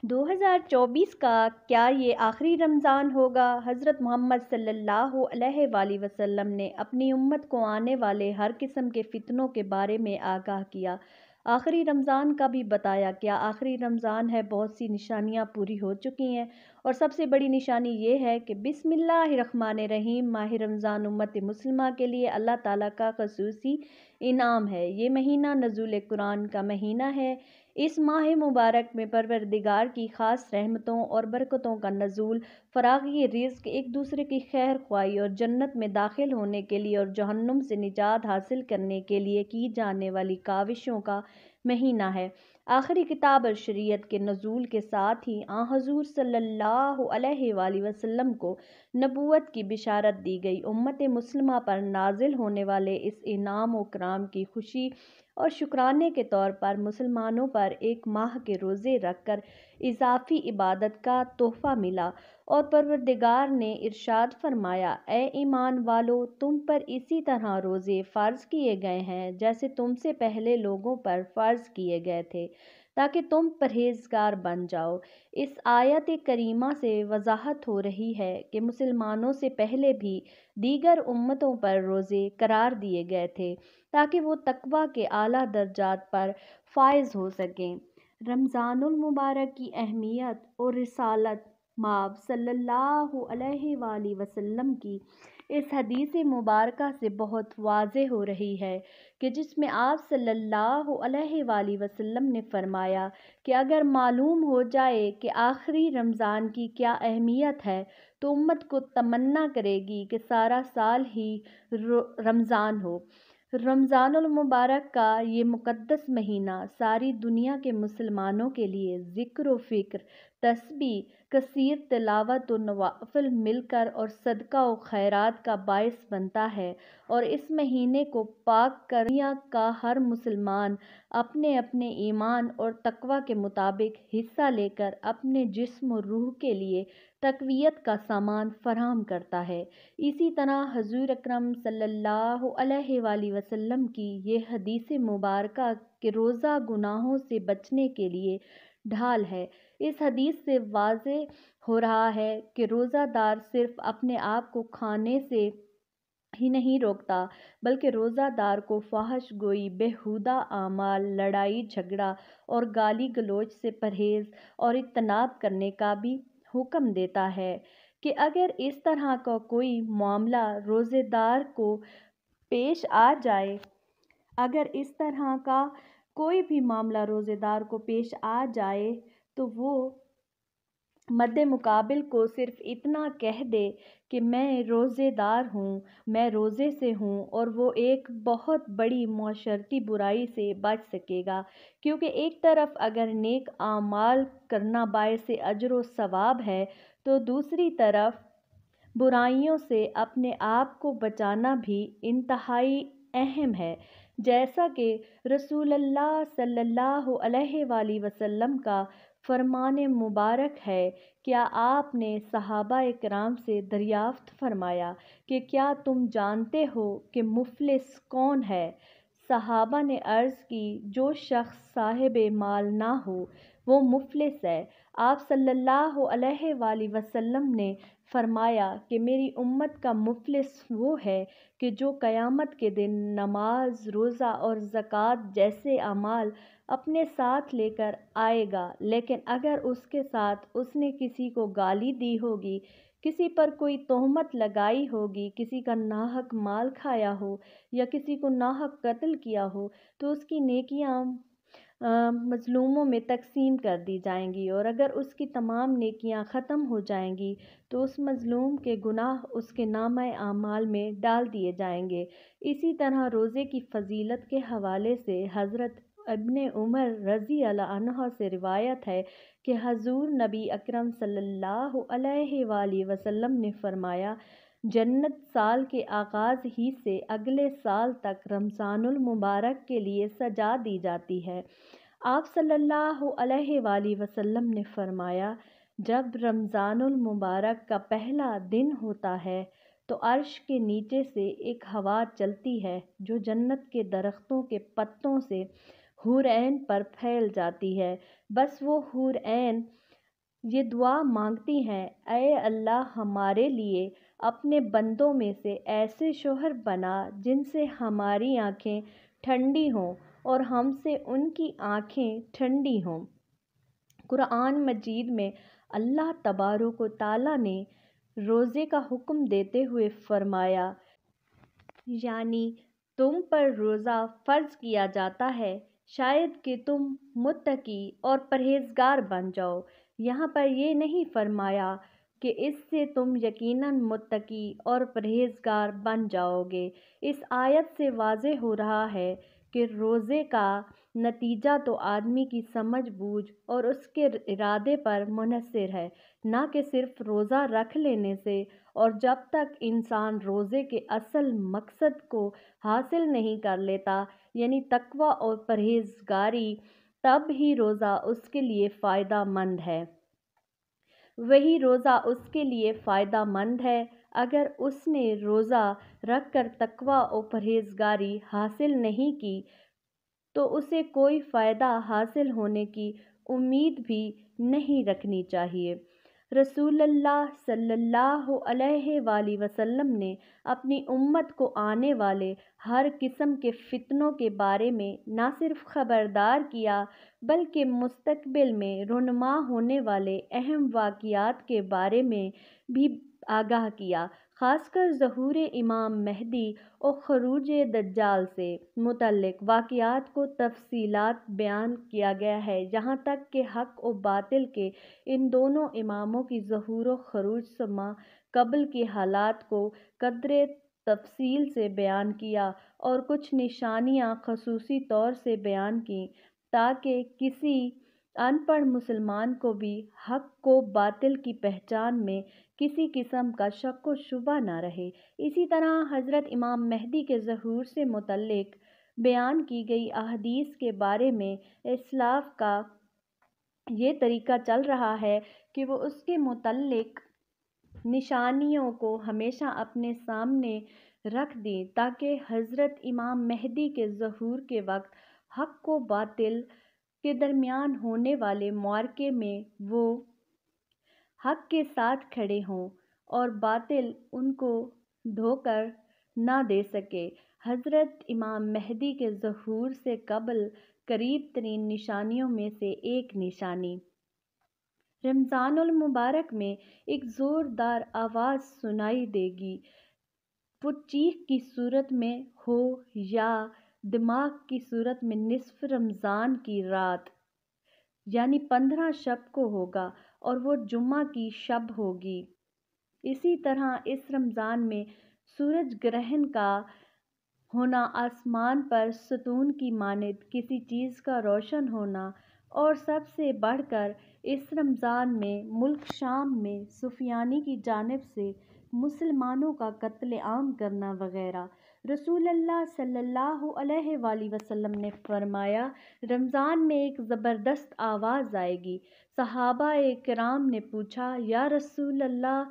2024 کا کیا یہ آخری رمضان ہوگا؟ حضرت محمد صلی اللہ علیہ وآلہ وسلم نے اپنی امت کو آنے والے ہر قسم کے فتنوں کے بارے میں آگاہ کیا۔ آخری رمضان کا بھی بتایا۔ کیا آخری رمضان ہے؟ بہت سی نشانیاں پوری ہو چکی ہیں اور سب سے بڑی نشانی یہ ہے کہ بسم اللہ الرحمن الرحیم ماہ رمضان امت مسلمہ کے لیے اللہ تعالیٰ کا خصوصی انعام ہے۔ یہ مہینہ نزول قرآن کا مہینہ ہے۔ اس ماہ مبارک میں پروردگار کی خاص رحمتوں اور برکتوں کا نزول، فراغی رزق، ایک دوسرے کی خیر خواہی اور جنت میں داخل ہونے کے لیے اور جہنم سے نجات حاصل کرنے کے لیے کی جانے والی کاوشوں کا مہینہ ہے۔ آخری کتاب اور شریعت کے نزول کے ساتھ ہی آن حضور صلی اللہ علیہ وآلہ وسلم کو نبوت کی بشارت دی گئی۔ امت مسلمہ پر نازل ہونے والے اس انعام و کرام کی خوشی اور شکرانے کے طور پر مسلمانوں پر ایک ماہ کے روزے رکھ کر اضافی عبادت کا تحفہ ملا اور پروردگار نے ارشاد فرمایا: اے ایمان والو، تم پر اسی طرح روزے فرض کیے گئے ہیں جیسے تم سے پہلے لوگوں پر فرض کیے گئے تھے تاکہ تم پرہیزگار بن جاؤ۔ اس آیت کریمہ سے وضاحت ہو رہی ہے کہ مسلمانوں سے پہلے بھی دیگر امتوں پر روزے قرار دیے گئے تھے تاکہ وہ تقویٰ کے اعلیٰ درجات پر فائز ہو سکیں۔ رمضان المبارک کی اہمیت اور رسالت مآب صلی اللہ علیہ وآلہ وسلم کی اس حدیث مبارکہ سے بہت واضح ہو رہی ہے کہ جس میں آپ صلی اللہ علیہ وآلہ وسلم نے فرمایا کہ اگر معلوم ہو جائے کہ آخری رمضان کی کیا اہمیت ہے تو امت کو تمنا کرے گی کہ سارا سال ہی رمضان ہو۔ رمضان المبارک کا یہ مقدس مہینہ ساری دنیا کے مسلمانوں کے لیے ذکر و فکر، تسبیح، کثیر تلاوت و نوافل مل کر اور صدقہ و خیرات کا باعث بنتا ہے، اور اس مہینے کو پاک کر دنیا کا ہر مسلمان اپنے اپنے ایمان اور تقویٰ کے مطابق حصہ لے کر اپنے جسم و روح کے لیے تقویت کا سامان فراہم کرتا ہے۔ اسی طرح حضور اکرم صلی اللہ علیہ وآلہ وسلم کی یہ حدیث مبارکہ کہ روزہ گناہوں سے بچنے کے لیے ڈھال ہے۔ اس حدیث سے واضح ہو رہا ہے کہ روزہ دار صرف اپنے آپ کو کھانے سے ہی نہیں روکتا بلکہ روزہ دار کو فحش گوئی، بیہودہ اعمال، لڑائی جھگڑا اور گالی گلوچ سے پرہیز اور اجتناب کرنے کا بھی حکم دیتا ہے کہ اگر اس طرح کا کوئی معاملہ روزے دار کو پیش آ جائے تو وہ مد مقابل کو صرف اتنا کہہ دے کہ میں روزے دار ہوں، میں روزے سے ہوں، اور وہ ایک بہت بڑی معاشرتی برائی سے بچ سکے گا، کیونکہ ایک طرف اگر نیک اعمال کرنا باعث اجر و ثواب ہے تو دوسری طرف برائیوں سے اپنے آپ کو بچانا بھی انتہائی اہم ہے، جیسا کہ رسول اللہ صلی اللہ علیہ وآلہ وسلم کا فرمان مبارک ہے۔ کیا آپ نے صحابہ کرام سے دریافت فرمایا کہ کیا تم جانتے ہو کہ مفلس کون ہے؟ صحابہ نے عرض کی، جو شخص صاحب مال نہ ہو وہ مفلس ہے۔ آپ صلی اللہ علیہ وآلہ وسلم نے فرمایا کہ میری امت کا مفلس وہ ہے کہ جو قیامت کے دن نماز، روزہ اور زکوٰۃ جیسے اعمال اپنے ساتھ لے کر آئے گا، لیکن اگر اس کے ساتھ اس نے کسی کو گالی دی ہوگی، کسی پر کوئی تہمت لگائی ہوگی، کسی کا ناحق مال کھایا ہو یا کسی کو ناحق قتل کیا ہو تو اس کی نیکیاں مظلوموں میں تقسیم کر دی جائیں گی، اور اگر اس کی تمام نیکیاں ختم ہو جائیں گی تو اس مظلوم کے گناہ اس کے نامہ اعمال میں ڈال دیے جائیں گے۔ اسی طرح روزے کی فضیلت کے حوالے سے حضرت ابن عمر رضی اللہ عنہ سے روایت ہے کہ حضور نبی اکرم صلی اللہ علیہ وآلہ وسلم نے فرمایا، جنت سال کے آغاز ہی سے اگلے سال تک رمضان المبارک کے لیے سجا دی جاتی ہے۔ آپ صلی اللہ علیہ وآلہ وسلم نے فرمایا، جب رمضان المبارک کا پہلا دن ہوتا ہے تو عرش کے نیچے سے ایک ہوا چلتی ہے جو جنت کے درختوں کے پتوں سے حور عین پر پھیل جاتی ہے۔ بس وہ حور عین یہ دعا مانگتی ہیں، اے اللہ ہمارے لیے اپنے بندوں میں سے ایسے شوہر بنا جن سے ہماری آنکھیں ٹھنڈی ہوں اور ہم سے ان کی آنکھیں ٹھنڈی ہوں۔ قرآن مجید میں اللہ تبارک و تعالیٰ نے روزے کا حکم دیتے ہوئے فرمایا، یعنی تم پر روزہ فرض کیا جاتا ہے شاید کہ تم متقی اور پرہیزگار بن جاؤ۔ یہاں پر یہ نہیں فرمایا کہ اس سے تم یقیناً متقی اور پرہیزگار بن جاؤ گے۔ اس آیت سے واضح ہو رہا ہے کہ روزے کا نتیجہ تو آدمی کی سمجھ بوجھ اور اس کے ارادے پر منحصر ہے، نہ کہ صرف روزہ رکھ لینے سے۔ اور جب تک انسان روزے کے اصل مقصد کو حاصل نہیں کر لیتا، یعنی تقویٰ اور پرہیزگاری، تب ہی روزہ اس کے لیے فائدہ مند ہے۔ وہی روزہ اس کے لیے فائدہ مند ہے اگر اس نے روزہ رکھ کر تقویٰ اور پرہیزگاری حاصل نہیں کی تو اسے کوئی فائدہ حاصل ہونے کی امید بھی نہیں رکھنی چاہیے۔ رسول اللہ صلی اللہ علیہ وآلہ وسلم نے اپنی امت کو آنے والے ہر قسم کے فتنوں کے بارے میں نہ صرف خبردار کیا بلکہ مستقبل میں رونما ہونے والے اہم واقعات کے بارے میں بھی آگاہ کیا، خاص کر ظہور امام مہدی اور خروج دجال سے متعلق واقعات کو تفصیلات بیان کیا گیا ہے، یہاں تک کہ حق و باطل کے ان دونوں اماموں کی ظہور و خروج سے ما قبل کے حالات کو قدرے تفصیل سے بیان کیا اور کچھ نشانیاں خصوصی طور سے بیان کیں تاکہ کسی ان پڑھ مسلمان کو بھی حق و باطل کی پہچان میں کسی قسم کا شک و شبہ نہ رہے۔ اسی طرح حضرت امام مہدی کے ظہور سے متعلق بیان کی گئی احادیث کے بارے میں اسلاف کا یہ طریقہ چل رہا ہے کہ وہ اس کے متعلق نشانیوں کو ہمیشہ اپنے سامنے رکھ دیں تاکہ حضرت امام مہدی کے ظہور کے وقت حق و باطل کے درمیان ہونے والے معرکے میں وہ حق کے ساتھ کھڑے ہوں اور باطل ان کو دھوکہ نہ دے سکے۔ حضرت امام مہدی کے ظہور سے قبل قریب ترین نشانیوں میں سے ایک نشانی رمضان المبارک میں ایک زوردار آواز سنائی دے گی، وہ چیخ کی صورت میں ہو یا دماغ کی صورت میں نصف رمضان کی رات یعنی 15 شب کو ہوگا اور وہ جمعہ کی شب ہوگی۔ اسی طرح اس رمضان میں سورج گرہن کا ہونا، آسمان پر ستون کی مانند کسی چیز کا روشن ہونا اور سب سے بڑھ کر اس رمضان میں ملک شام میں سفیانی کی جانب سے مسلمانوں کا قتل عام کرنا وغیرہ۔ رسول اللہ صلی اللہ علیہ وآلہ وسلم نے فرمایا، رمضان میں ایک زبردست آواز آئے گی۔ صحابہ کرام نے پوچھا، یا رسول اللہ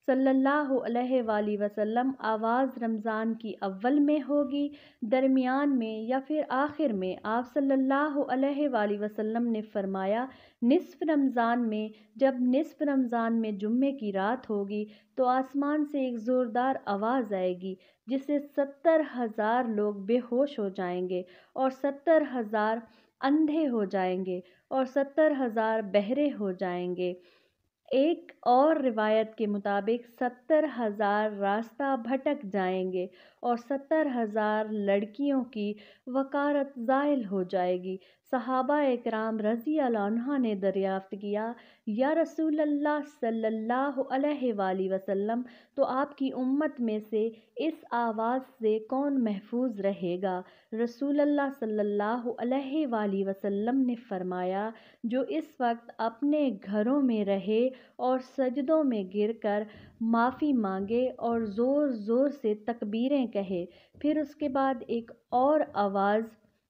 صلی اللہ علیہ وآلہ وسلم، آواز رمضان کی اول میں ہوگی، درمیان میں یا پھر آخر میں؟ آپ صلی اللہ علیہ وآلہ وسلم نے فرمایا، نصف رمضان میں۔ جب نصف رمضان میں جمعے کی رات ہوگی تو آسمان سے ایک زوردار آواز آئے گی جس سے 70,000 لوگ بے ہوش ہو جائیں گے اور 70,000 اندھے ہو جائیں گے اور 70,000 بہرے ہو جائیں گے۔ ایک اور روایت کے مطابق 70,000 راستہ بھٹک جائیں گے اور 70,000 لڑکیوں کی وقارت زائل ہو جائے گی۔ صحابہ کرام رضی اللہ عنہ نے دریافت کیا، یا رسول اللہ صلی اللہ علیہ وآلہ وسلم، تو آپ کی امت میں سے اس آواز سے کون محفوظ رہے گا؟ رسول اللہ صلی اللہ علیہ وآلہ وسلم نے فرمایا، جو اس وقت اپنے گھروں میں رہے اور سجدوں میں گر کر معافی مانگے اور زور زور سے تکبیریں کہے۔ پھر اس کے بعد ایک اور آواز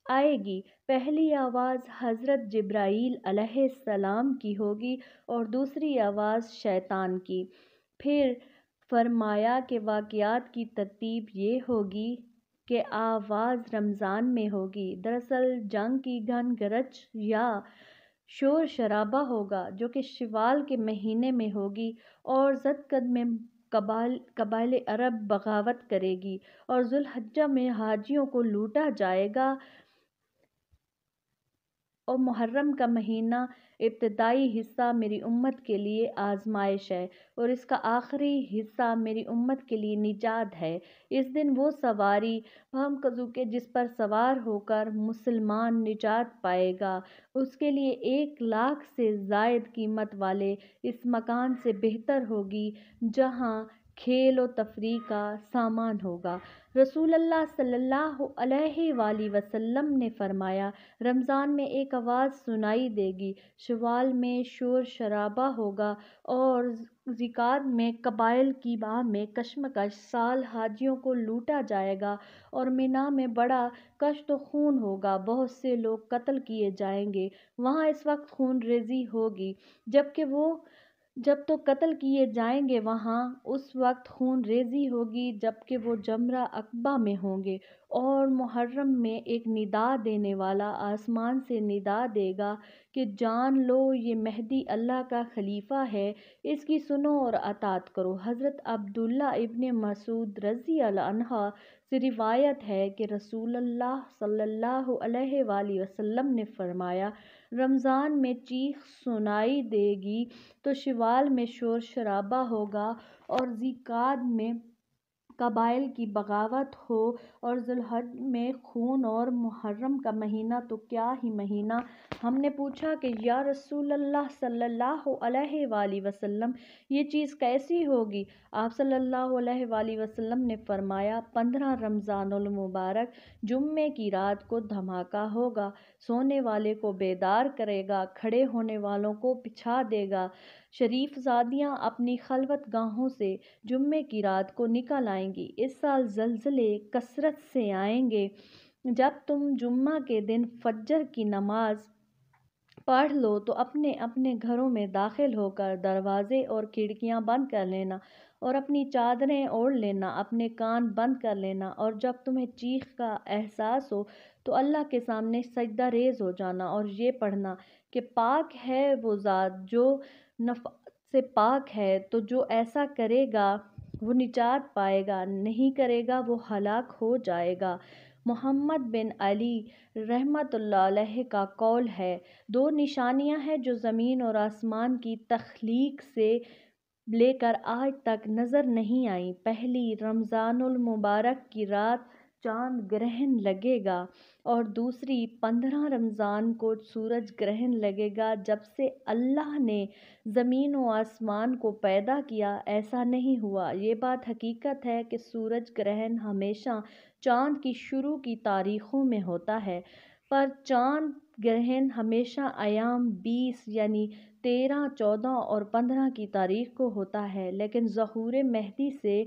آئے گی، پہلی آواز حضرت جبرائیل علیہ السلام کی ہوگی اور دوسری آواز شیطان کی۔ پھر فرمایا کہ واقعات کی ترتیب یہ ہوگی کہ آواز رمضان میں ہوگی۔ دراصل جنگ کی گھن گرج یا شور شرابہ ہوگا جو کہ شوال کے مہینے میں ہوگی، اور ذوالقعدہ میں قبائل عرب بغاوت کرے گی، اور ذوالحجہ میں حاجیوں کو لوٹا جائے گا، اور محرم کا مہینہ ابتدائی حصہ میری امت کے لیے آزمائش ہے، اور اس کا آخری حصہ میری امت کے لیے نجات ہے۔ اس دن وہ سواری ہم کزو کے جس پر سوار ہو کر مسلمان نجات پائے گا، اس کے لیے 1,00,000 سے زائد قیمت والے اس مکان سے بہتر ہوگی جہاں کھیل و تفریح کا سامان ہوگا۔ رسول اللہ صلی اللہ علیہ وآلہ وسلم نے فرمایا، رمضان میں ایک آواز سنائی دے گی، شوال میں شور شرابہ ہوگا، اور ذوالقعدہ میں قبائل کی باہ میں کشمکش، سال حاجیوں کو لوٹا جائے گا، اور مینا میں بڑا کشت و خون ہوگا، بہت سے لوگ قتل کیے جائیں گے۔ وہاں اس وقت خون ریزی ہوگی جب تو قتل کیے جائیں گے، وہاں اس وقت خون ریزی ہوگی جبکہ وہ جمرہ عقبہ میں ہوں گے، اور محرم میں ایک ندا دینے والا آسمان سے ندا دے گا کہ جان لو یہ مہدی اللہ کا خلیفہ ہے، اس کی سنو اور اطاعت کرو۔ حضرت عبداللہ ابن مسعود رضی اللہ عنہ سے روایت ہے کہ رسول اللہ صلی اللہ علیہ وآلہ وسلم نے فرمایا، رمضان میں چیخ سنائی دے گی تو شوال میں شور شرابہ ہوگا، اور ذوالقعدہ میں قبائل کی بغاوت ہو، اور ذوالحجہ میں خون، اور محرم کا مہینہ تو کیا ہی مہینہ۔ ہم نے پوچھا کہ یا رسول اللہ صلی اللہ علیہ وآلہ وسلم، یہ چیز کیسی ہوگی؟ آپ صلی اللہ علیہ وآلہ وسلم نے فرمایا، 15 رمضان المبارک جمعے کی رات کو دھماکہ ہوگا، سونے والے کو بیدار کرے گا، کھڑے ہونے والوں کو بچھا دے گا۔ شریف زادیاں اپنی خلوت گاہوں سے جمعے کی رات کو نکل آئیں گی۔ اس سال زلزلے کثرت سے آئیں گے۔ جب تم جمعہ کے دن فجر کی نماز پڑھ لو تو اپنے اپنے گھروں میں داخل ہو کر دروازے اور کھڑکیاں بند کر لینا، اور اپنی چادریں اوڑھ لینا، اپنے کان بند کر لینا، اور جب تمہیں چیخ کا احساس ہو تو اللہ کے سامنے سجدہ ریز ہو جانا، اور یہ پڑھنا کہ پاک ہے وہ ذات جو نفاق سے پاک ہے، تو جو ایسا کرے گا وہ نجات پائے گا، نہیں کرے گا وہ ہلاک ہو جائے گا۔ محمد بن علی رحمۃ اللہ علیہ کا قول ہے، 2 نشانیاں ہیں جو زمین اور آسمان کی تخلیق سے لے کر آج تک نظر نہیں آئیں۔ پہلی، رمضان المبارک کی رات چاند گرہن لگے گا، اور دوسری 15 رمضان کو سورج گرہن لگے گا۔ جب سے اللہ نے زمین و آسمان کو پیدا کیا ایسا نہیں ہوا۔ یہ بات حقیقت ہے کہ سورج گرہن ہمیشہ چاند کی شروع کی تاریخوں میں ہوتا ہے، پر چاند گرہن ہمیشہ ایام 20 یعنی 13، 14 اور 15 کی تاریخ کو ہوتا ہے، لیکن ظہور مہدی سے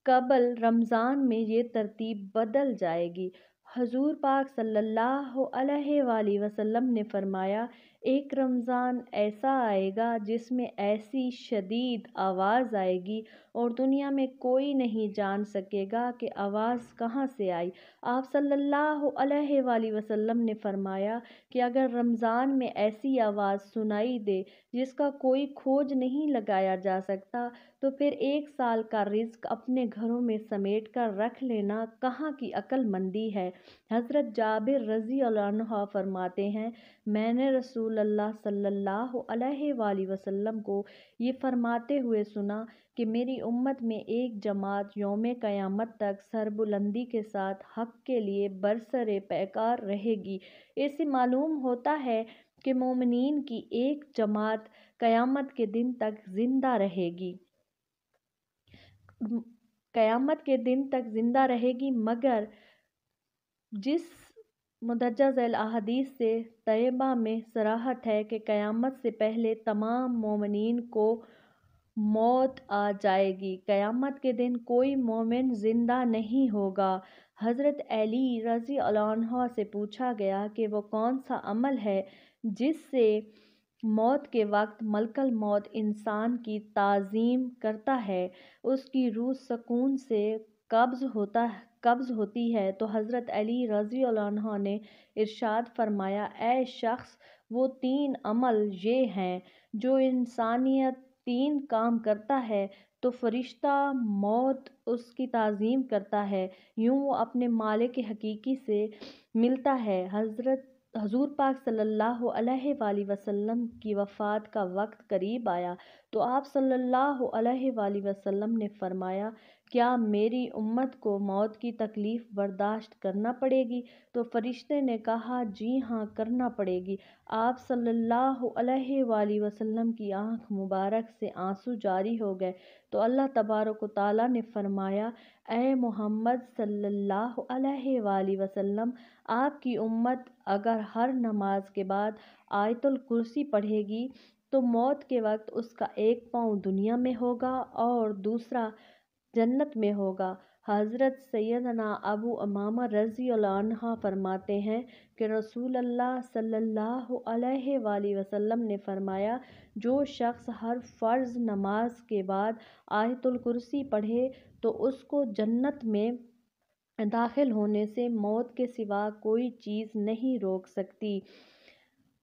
قبل رمضان میں یہ ترتیب بدل جائے گی۔ حضور پاک صلی اللہ علیہ وآلہ وسلم نے فرمایا، ایک رمضان ایسا آئے گا جس میں ایسی شدید آواز آئے گی اور دنیا میں کوئی نہیں جان سکے گا کہ آواز کہاں سے آئی۔ آپ صلی اللہ علیہ وآلہ وسلم نے فرمایا کہ اگر رمضان میں ایسی آواز سنائی دے جس کا کوئی کھوج نہیں لگایا جا سکتا، تو پھر 1 سال کا رزق اپنے گھروں میں سمیٹ کر رکھ لینا کہاں کی عقل مندی ہے۔ حضرت جابر رضی اللہ عنہ فرماتے ہیں، میں نے رسول اللہ صلی اللہ علیہ وآلہ وسلم کو یہ فرماتے ہوئے سنا کہ میری امت میں ایک جماعت یوم قیامت تک سربلندی کے ساتھ حق کے لیے برسر پیکار رہے گی۔ اس سے معلوم ہوتا ہے کہ مومنین کی ایک جماعت قیامت کے دن تک زندہ رہے گی مگر جس مندرجہ ذیل احادیث سے طیبہ میں صراحت ہے کہ قیامت سے پہلے تمام مومنین کو موت آ جائے گی، قیامت کے دن کوئی مومن زندہ نہیں ہوگا۔ حضرت علی رضی اللہ عنہ سے پوچھا گیا کہ وہ کون سا عمل ہے جس سے موت کے وقت ملک الموت انسان کی تعظیم کرتا ہے، اس کی روح سکون سے قبض ہوتی ہے؟ تو حضرت علی رضی اللہ عنہ نے ارشاد فرمایا، اے شخص، وہ 3 عمل یہ ہیں جو انسانیت 3 کام کرتا ہے تو فرشتہ موت اس کی تعظیم کرتا ہے، یوں وہ اپنے مالک حقیقی سے ملتا ہے۔ حضور پاک صلی اللہ علیہ وآلہ وسلم کی وفات کا وقت قریب آیا تو آپ صلی اللہ علیہ وآلہ وسلم نے فرمایا، کیا میری امت کو موت کی تکلیف برداشت کرنا پڑے گی؟ تو فرشتے نے کہا، جی ہاں، کرنا پڑے گی۔ آپ صلی اللہ علیہ وآلہ وسلم کی آنکھ مبارک سے آنسو جاری ہو گئے تو اللہ تبارک و تعالیٰ نے فرمایا، اے محمد صلی اللہ علیہ وآلہ وسلم، آپ کی امت اگر ہر نماز کے بعد آیت الکرسی پڑھے گی تو موت کے وقت اس کا ایک پاؤں دنیا میں ہوگا اور دوسرا جنت میں ہوگا۔ حضرت سیدنا ابو امامہ رضی اللہ عنہ فرماتے ہیں کہ رسول اللہ صلی اللہ علیہ وآلہ وسلم نے فرمایا، جو شخص ہر فرض نماز کے بعد آیت الکرسی پڑھے تو اس کو جنت میں داخل ہونے سے موت کے سوا کوئی چیز نہیں روک سکتی۔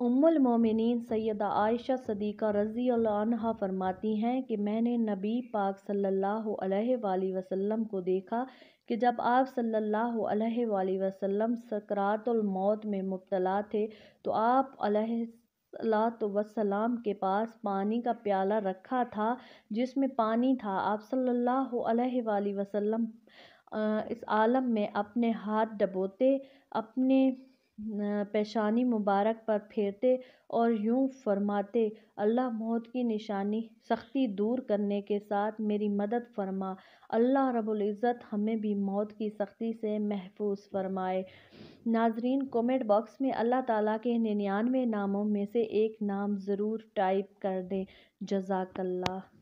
ام المومنین سیدہ عائشہ صدیقہ رضی اللہ عنہا فرماتی ہیں کہ میں نے نبی پاک صلی اللہ علیہ وآلہ وسلم کو دیکھا کہ جب آپ صلی اللہ علیہ وآلہ وسلم سکرات الموت میں مبتلا تھے تو آپ علیہ السلام کے پاس پانی کا پیالہ رکھا تھا جس میں پانی تھا۔ آپ صلی اللہ علیہ وآلہ وسلم اس عالم میں اپنے ہاتھ ڈبوتے، اپنے پیشانی مبارک پر پھیرتے اور یوں فرماتے، اللہ موت کی نشانی سختی دور کرنے کے ساتھ میری مدد فرما۔ اللہ رب العزت ہمیں بھی موت کی سختی سے محفوظ فرمائے۔ ناظرین، کومنٹ باکس میں اللہ تعالیٰ کے 99 ناموں میں سے ایک نام ضرور ٹائپ کر دیں۔ جزاک اللہ۔